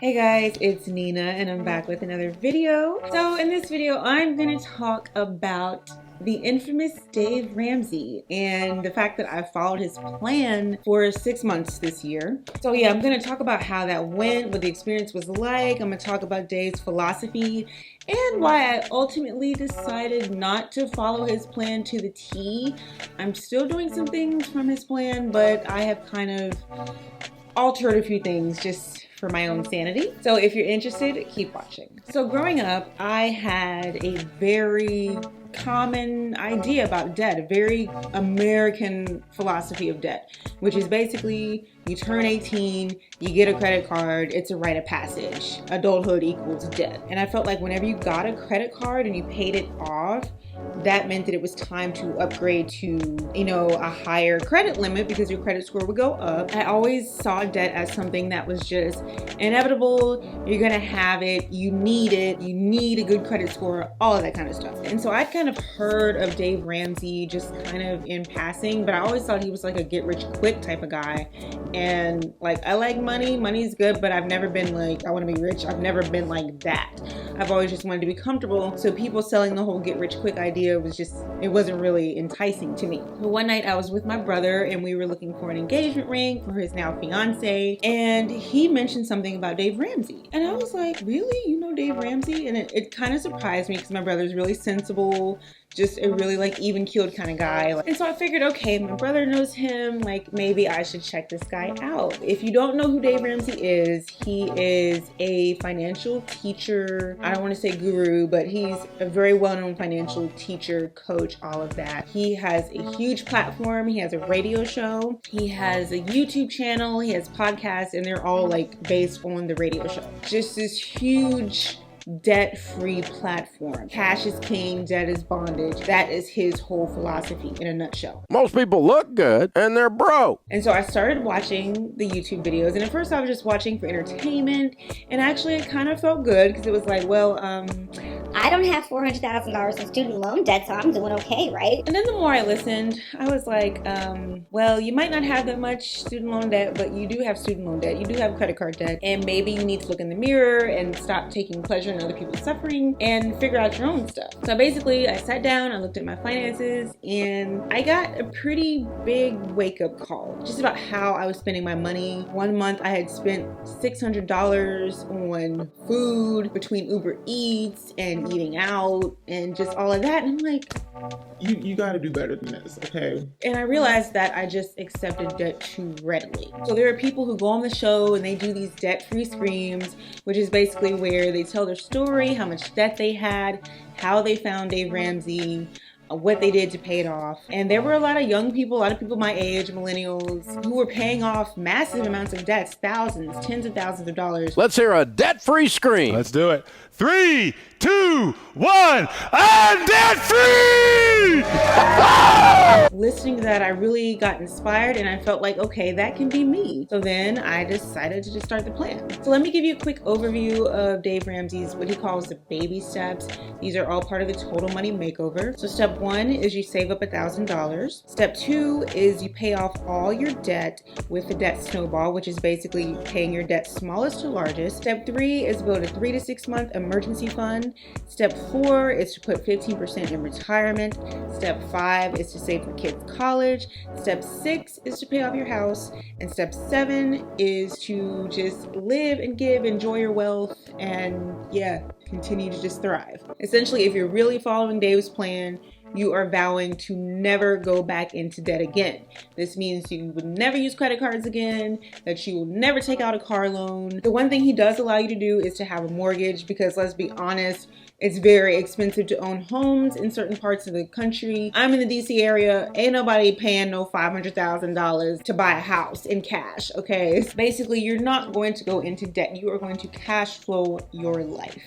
Hey guys, it's Nina and I'm back with another video. So in this video, I'm gonna talk about the infamous Dave Ramsey and the fact that I followed his plan for 6 months this year. So yeah, I'm gonna talk about how that went, what the experience was like. I'm gonna talk about Dave's philosophy and why I ultimately decided not to follow his plan to the T. I'm still doing some things from his plan, but I have kind of altered a few things just for my own sanity. So if you're interested, keep watching. So growing up, I had a very common idea about debt, a very American philosophy of debt, which is basically you turn 18, you get a credit card, it's a rite of passage. Adulthood equals debt. And I felt like whenever you got a credit card and you paid it off, that meant that it was time to upgrade to, a higher credit limit because your credit score would go up. I always saw debt as something that was just inevitable. You're gonna have it, you need a good credit score, all of that kind of stuff. And so I'd kind of heard of Dave Ramsey just kind of in passing, but I always thought he was like a get rich quick type of guy. And like, I like money's good, but I've never been like, I wanna be rich. I've never been like that. I've always just wanted to be comfortable. So people selling the whole get rich quick idea was just, it wasn't really enticing to me. But one night I was with my brother and we were looking for an engagement ring for his now fiance, and he mentioned something about Dave Ramsey. And I was like, really? You know Dave Ramsey? And it kind of surprised me because my brother's really sensible, just a really like even keeled kind of guy. And so I figured, okay, my brother knows him, like maybe I should check this guy out. If you don't know who Dave Ramsey is, he is a financial teacher. I don't want to say guru, but he's a very well-known financial teacher, coach, all of that. He has a huge platform. He has a radio show. He has a YouTube channel. He has podcasts, and they're all like based on the radio show. Just this huge debt-free platform. Cash is king, debt is bondage. That is his whole philosophy in a nutshell. Most people look good and they're broke. And so I started watching the YouTube videos, and at first I was just watching for entertainment, and actually it kind of felt good because it was like, well, I don't have $400,000 in student loan debt, so I'm doing okay, right? And then the more I listened, I was like, well, you might not have that much student loan debt, but you do have student loan debt. You do have credit card debt, and maybe you need to look in the mirror and stop taking pleasure in other people's suffering and figure out your own stuff. So basically, I sat down, I looked at my finances, and I got a pretty big wake-up call just about how I was spending my money. One month, I had spent $600 on food between Uber Eats and eating out and just all of that. And I'm like, you got to do better than this, okay? And I realized that I just accepted debt too readily. So there are people who go on the show and they do these debt-free screams, which is basically where they tell their story, how much debt they had, how they found Dave Ramsey, what they did to pay it off. And there were a lot of young people, a lot of people my age, millennials, who were paying off massive amounts of debts, thousands, tens of thousands of dollars. Let's hear a debt-free scream. Let's do it. 3, 2, 1, I'm debt free! Listening to that, I really got inspired and I felt like, okay, that can be me. So then I decided to just start the plan. So let me give you a quick overview of Dave Ramsey's, what he calls the baby steps. These are all part of the Total Money Makeover. So step 1 is you save up $1,000. Step 2 is you pay off all your debt with the debt snowball, which is basically paying your debt smallest to largest. Step 3 is build a 3 to 6 month emergency fund. Step 4 is to put 15% in retirement. Step 5 is to save for kids' college. Step 6 is to pay off your house. And step 7 is to just live and give, enjoy your wealth, and continue to just thrive. Essentially, if you're really following Dave's plan, you are vowing to never go back into debt again. This means you would never use credit cards again, that you will never take out a car loan. The one thing he does allow you to do is to have a mortgage because, let's be honest, it's very expensive to own homes in certain parts of the country. I'm in the DC area. Ain't nobody paying no $500,000 to buy a house in cash, okay? So basically, you're not going to go into debt. You are going to cash flow your life.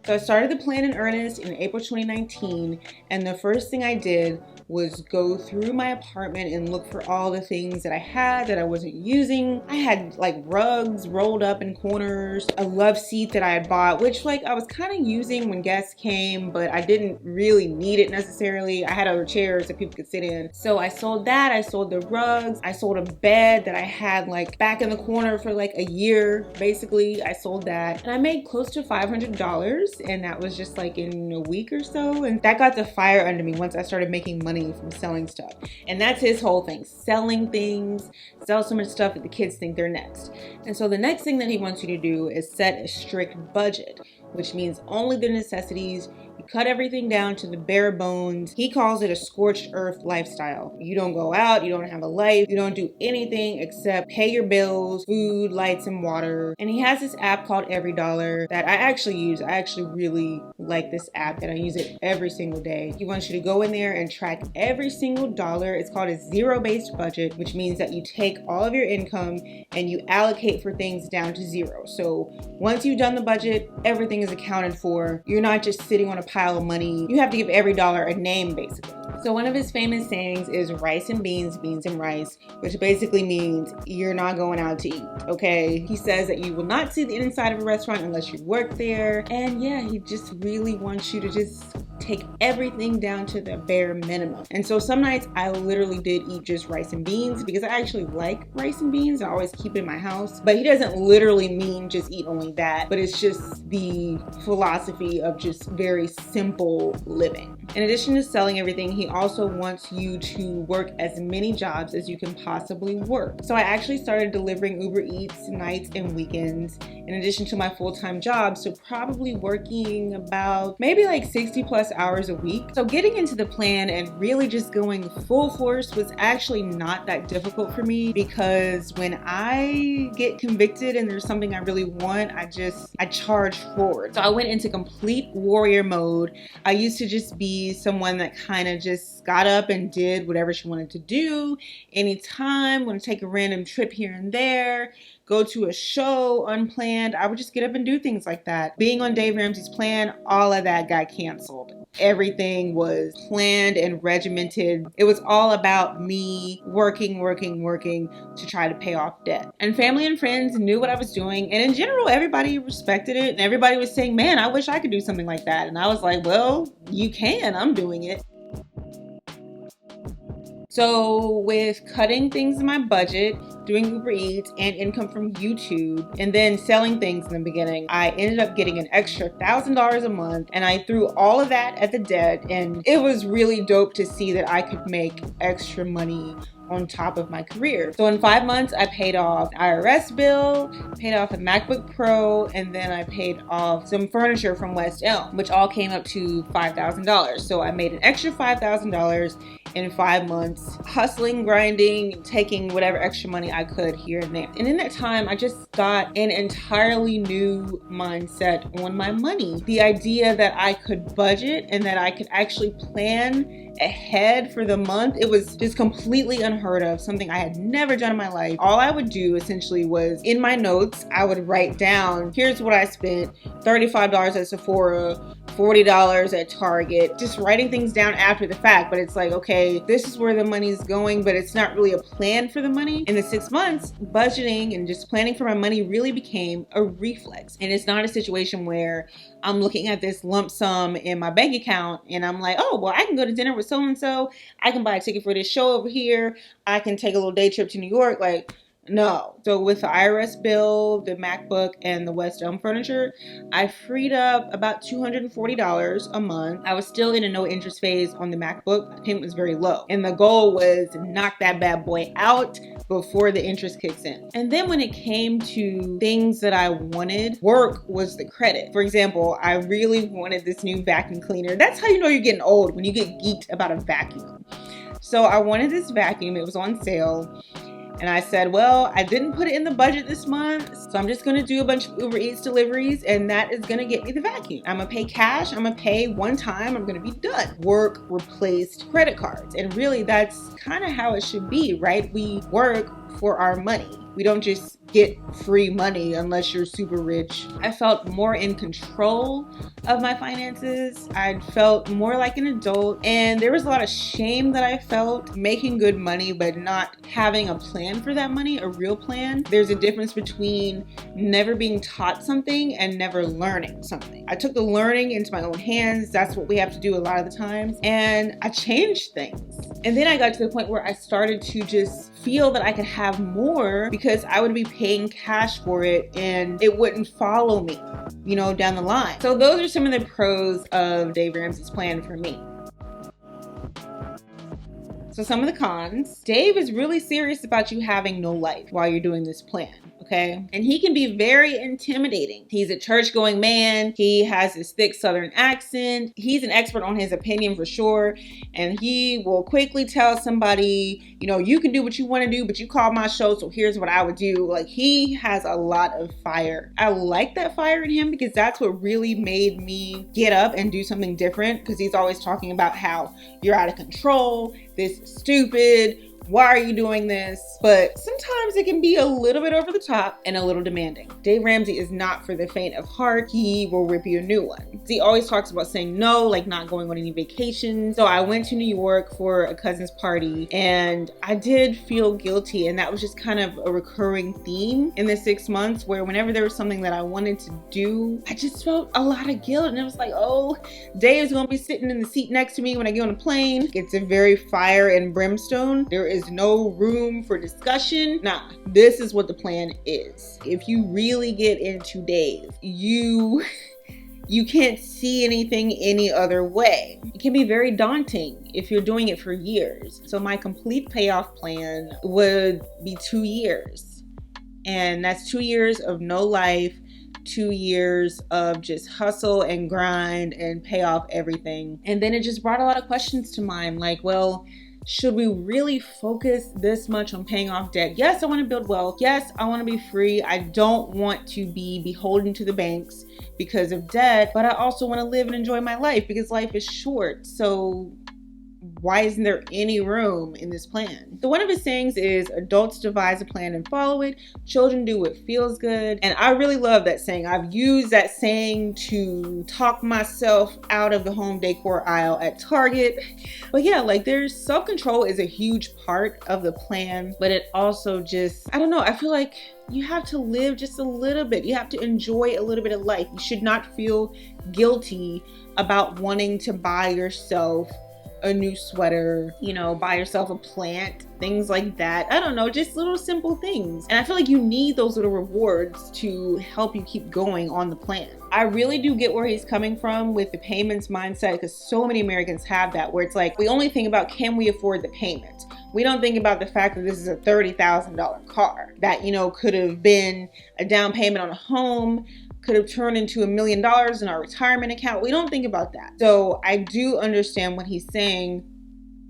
So I started the plan in earnest in April 2019, and the first thing I did was go through my apartment and look for all the things that I had that I wasn't using. I had like rugs rolled up in corners, a love seat that I had bought, which like I was kind of using when guests came, but I didn't really need it necessarily. I had other chairs that people could sit in. So I sold that. I sold the rugs. I sold a bed that I had like back in the corner for like a year. Basically, I sold that. And I made close to $500, and that was just like in a week or so. And that got the fire under me once I started making money from selling stuff. And that's his whole thing, selling things, sell so much stuff that the kids think they're next. And so the next thing that he wants you to do is set a strict budget, which means only the necessities. You cut everything down to the bare bones. He calls it a scorched earth lifestyle. You don't go out, you don't have a life, you don't do anything except pay your bills, food, lights, and water. And he has this app called Every Dollar that I actually use. I actually really like this app and I use it every single day. He wants you to go in there and track every single dollar. It's called a zero-based budget, which means that you take all of your income and you allocate for things down to zero. So once you've done the budget, everything is accounted for. You're not just sitting on a pile of money. You have to give every dollar a name, basically. So one of his famous sayings is rice and beans, beans and rice, which basically means you're not going out to eat, okay? He says that you will not see the inside of a restaurant unless you work there. And yeah, he just really wants you to just take everything down to the bare minimum. And so some nights I literally did eat just rice and beans because I actually like rice and beans. I always keep it in my house. But he doesn't literally mean just eat only that, but it's just the philosophy of just very simple living. In addition to selling everything, he also wants you to work as many jobs as you can possibly work. So I actually started delivering Uber Eats nights and weekends in addition to my full-time job. So probably working about maybe like 60 plus hours a week. So getting into the plan and really just going full force was actually not that difficult for me because when I get convicted and there's something I really want, I charge forward. So I went into complete warrior mode. I used to just be someone that kind of just got up and did whatever she wanted to do anytime, want to take a random trip here and there, go to a show unplanned. I would just get up and do things like that. Being on Dave Ramsey's plan, all of that got canceled. Everything was planned and regimented. It was all about me working to try to pay off debt. And family and friends knew what I was doing. And in general, everybody respected it. And everybody was saying, man, I wish I could do something like that. And I was like, well, you can, I'm doing it. So with cutting things in my budget, doing Uber Eats and income from YouTube, and then selling things in the beginning, I ended up getting an extra $1,000 a month, and I threw all of that at the debt, and it was really dope to see that I could make extra money on top of my career. So in 5 months, I paid off an IRS bill, paid off a MacBook Pro, and then I paid off some furniture from West Elm, which all came up to $5,000. So I made an extra $5,000 in 5 months, hustling, grinding, taking whatever extra money I could here and there. And in that time, I just got an entirely new mindset on my money. The idea that I could budget and that I could actually plan ahead for the month, it was just completely unheard of, something I had never done in my life. All I would do essentially was in my notes, I would write down, here's what I spent, $35 at Sephora, $40 at Target, just writing things down after the fact. But it's like, okay, this is where the money's going, but it's not really a plan for the money. In the 6 months, budgeting and just planning for my money really became a reflex. And it's not a situation where I'm looking at this lump sum in my bank account and I'm like, oh, well, I can go to dinner with so-and-so. I can buy a ticket for this show over here. I can take a little day trip to New York. Like, no. So with the IRS bill, the MacBook, and the West Elm furniture, I freed up about $240 a month. I was still in a no interest phase on the MacBook. The payment was very low. And the goal was to knock that bad boy out before the interest kicks in. And then when it came to things that I wanted, work was the credit. For example, I really wanted this new vacuum cleaner. That's how you know you're getting old, when you get geeked about a vacuum. So I wanted this vacuum. It was on sale. And I said, well, I didn't put it in the budget this month, so I'm just gonna do a bunch of Uber Eats deliveries and that is gonna get me the vacuum. I'm gonna pay cash, I'm gonna pay one time, I'm gonna be done. Work replaced credit cards. And really that's kind of how it should be, right? We work for our money. We don't just get free money unless you're super rich. I felt more in control of my finances. I felt more like an adult, and there was a lot of shame that I felt making good money but not having a plan for that money, a real plan. There's a difference between never being taught something and never learning something. I took the learning into my own hands. That's what we have to do a lot of the times, and I changed things. And then I got to the point where I started to just feel that I could have more because I would be paying cash for it and it wouldn't follow me, you know, down the line. So those are some of the pros of Dave Ramsey's plan for me. So some of the cons. Dave is really serious about you having no life while you're doing this plan. Okay. And he can be very intimidating. He's a church-going man. He has this thick Southern accent. He's an expert on his opinion for sure. And he will quickly tell somebody, you know, you can do what you want to do, but you called my show, so here's what I would do. Like, he has a lot of fire. I like that fire in him because that's what really made me get up and do something different, because he's always talking about how you're out of control, this is stupid, why are you doing this? But sometimes it can be a little bit over the top and a little demanding. Dave Ramsey is not for the faint of heart. He will rip you a new one. He always talks about saying no, like not going on any vacations. So I went to New York for a cousin's party and I did feel guilty, and that was just kind of a recurring theme in the 6 months, where whenever there was something that I wanted to do, I just felt a lot of guilt, and it was like, oh, Dave's gonna be sitting in the seat next to me when I get on a plane. It's a very fire and brimstone. There is no room for discussion. Nah, this is what the plan is. If you really get into Dave, you can't see anything any other way. It can be very daunting if you're doing it for years. So my complete payoff plan would be 2 years. And that's 2 years of no life, 2 years of just hustle and grind and pay off everything. And then it just brought a lot of questions to mind, like, well, should we really focus this much on paying off debt? Yes, I want to build wealth. Yes, I want to be free. I don't want to be beholden to the banks because of debt, but I also want to live and enjoy my life because life is short. So why isn't there any room in this plan? So one of his sayings is, adults devise a plan and follow it. Children do what feels good. And I really love that saying. I've used that saying to talk myself out of the home decor aisle at Target. But yeah, like, there's self-control is a huge part of the plan, but it also just, I don't know, I feel like you have to live just a little bit. You have to enjoy a little bit of life. You should not feel guilty about wanting to buy yourself a new sweater, you know, buy yourself a plant, things like that. I don't know, just little simple things. And I feel like you need those little rewards to help you keep going on the plan. I really do get where he's coming from with the payments mindset, because so many Americans have that, where it's like, we only think about, can we afford the payment? We don't think about the fact that this is a $30,000 car that, you know, could have been a down payment on a home, could have turned into $1 million in our retirement account. We don't think about that. So I do understand what he's saying,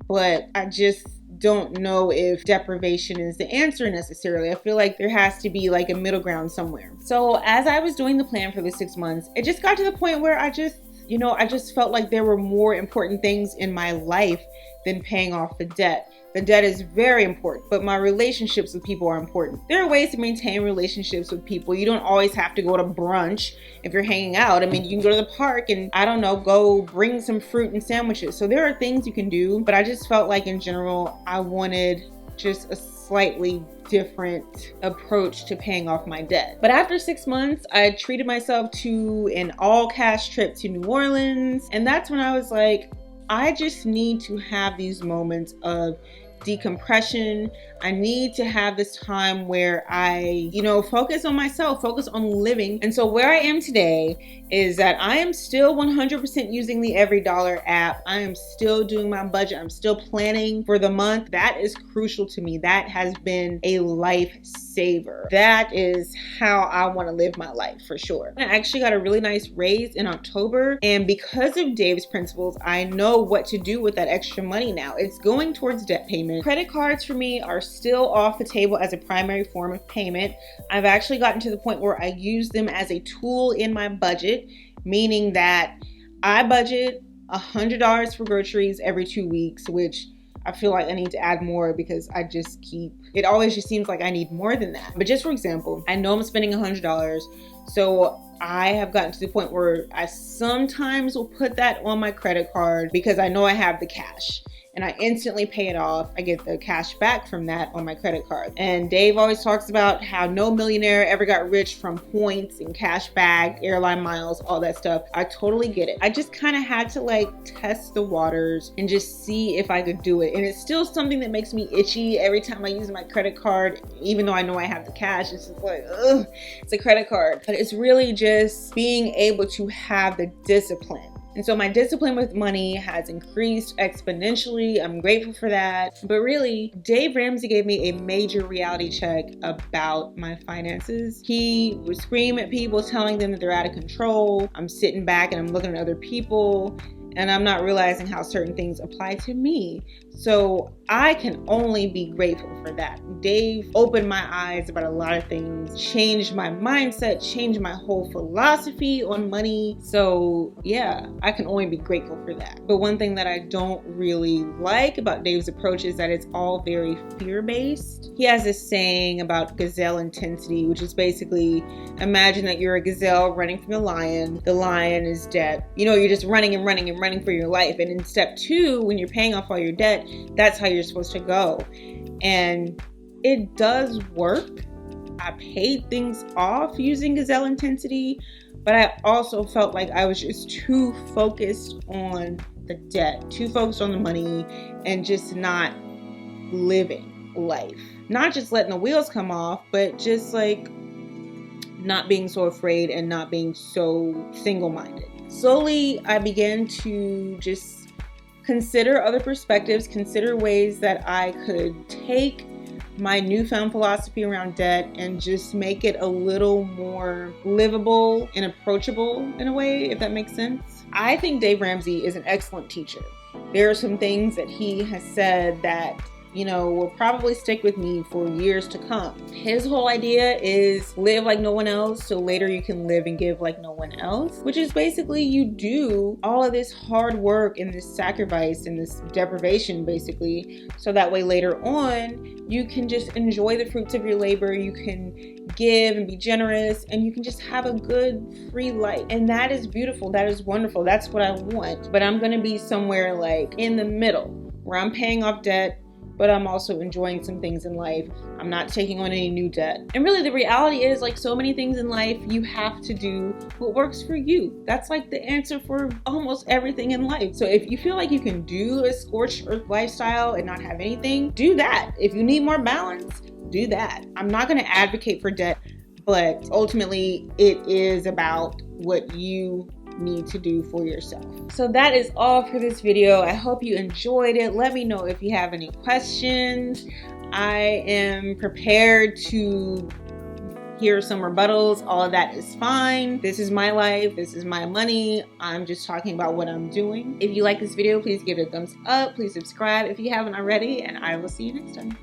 but I just don't know if deprivation is the answer necessarily. I feel like there has to be like a middle ground somewhere. So as I was doing the plan for the 6 months, it just got to the point where I just felt like there were more important things in my life than paying off the debt. The debt is very important, but my relationships with people are important. There are ways to maintain relationships with people. You don't always have to go to brunch if you're hanging out. I mean, you can go to the park and, I don't know, go bring some fruit and sandwiches. So there are things you can do, but I just felt like in general, I wanted just a slightly different approach to paying off my debt. But after 6 months, I treated myself to an all cash trip to New Orleans. And that's when I was like, I just need to have these moments of decompression. I need to have this time where I, focus on myself, focus on living. And so where I am today is that I am still 100% using the Every Dollar app. I am still doing my budget. I'm still planning for the month. That is crucial to me. That has been a lifesaver. That is how I want to live my life for sure. I actually got a really nice raise in October. And because of Dave's principles, I know what to do with that extra money now. It's going towards debt payment. Credit cards for me are still off the table as a primary form of payment. I've actually gotten to the point where I use them as a tool in my budget, meaning that I budget $100 for groceries every 2 weeks, which I feel like I need to add more because I just keep It always just seems like I need more than that. But just for example, I know I'm spending $100, so I have gotten to the point where I sometimes will put that on my credit card because I know I have the cash. And I instantly pay it off. I get the cash back from that on my credit card. And Dave always talks about how no millionaire ever got rich from points and cash back, airline miles, all that stuff. I totally get it. I just kind of had to like test the waters and just see if I could do it. And it's still something that makes me itchy every time I use my credit card, even though I know I have the cash. It's just like, ugh, it's a credit card. But it's really just being able to have the discipline. And so my discipline with money has increased exponentially. I'm grateful for that. But really, Dave Ramsey gave me a major reality check about my finances. He would scream at people, telling them that they're out of control. I'm sitting back and I'm looking at other people, and I'm not realizing how certain things apply to me. So I can only be grateful for that. Dave opened my eyes about a lot of things, changed my mindset, changed my whole philosophy on money. So yeah, I can only be grateful for that. But one thing that I don't really like about Dave's approach is that it's all very fear-based. He has this saying about gazelle intensity, which is basically, imagine that you're a gazelle running from the lion. The lion is dead. You know, you're just running and running and running for your life. And in step 2, when you're paying off all your debt, that's how you're supposed to go. And it does work. I paid things off using gazelle intensity, but I also felt like I was just too focused on the debt, too focused on the money, and just not living life. Not just letting the wheels come off, but just like not being so afraid and not being so single-minded. Slowly, I began to just consider other perspectives, consider ways that I could take my newfound philosophy around debt and just make it a little more livable and approachable in a way, if that makes sense. I think Dave Ramsey is an excellent teacher. There are some things that he has said that, you know, will probably stick with me for years to come. His whole idea is live like no one else, so later you can live and give like no one else, which is basically you do all of this hard work and this sacrifice and this deprivation basically, so that way later on you can just enjoy the fruits of your labor, you can give and be generous, and you can just have a good free life. And that is beautiful, that is wonderful, that's what I want. But I'm gonna be somewhere like in the middle where I'm paying off debt, but I'm also enjoying some things in life. I'm not taking on any new debt. And really the reality is, like so many things in life, you have to do what works for you. That's like the answer for almost everything in life. So if you feel like you can do a scorched earth lifestyle and not have anything, do that. If you need more balance, do that. I'm not gonna advocate for debt, but ultimately it is about what you need to do for yourself. So that is all for this video. I hope you enjoyed it. Let me know if you have any questions. I am prepared to hear some rebuttals. All of that is fine. This is my life. This is my money. I'm just talking about what I'm doing. If you like this video, please give it a thumbs up. Please subscribe if you haven't already, and I will see you next time.